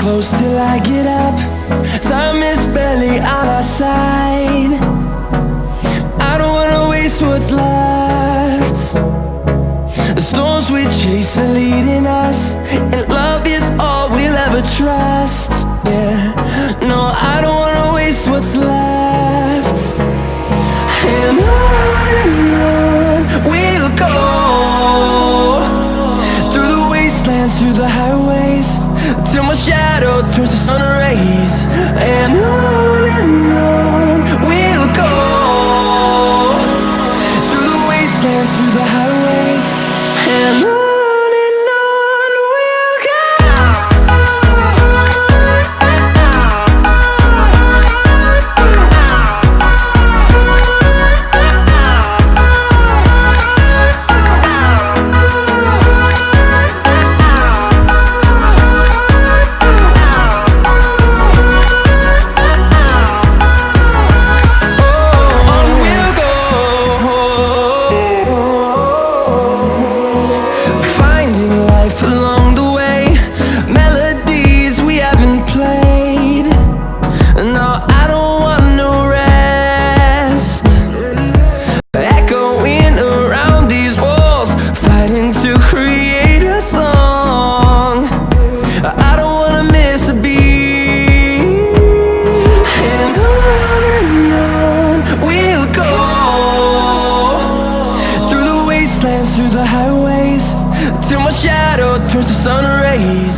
close till I get up. Time is barely on our side. I don't wanna waste what's left. The storms we chase are leading us, and love is all we'll ever trust. Yeah, no, I don't wanna waste what's left. And on we'll go, through the wastelands, through the highways, till my shadow turns to sun rays. And on we'll go, through the wastelands, through the highways, and on we'll go. Along the way, melodies we haven't played. No, I don't want no rest. Echoing around these walls, fighting to create a song. I don't wanna miss a beat. And on we'll go, through the wastelands, through the highways, till my shadow turns to sun rays.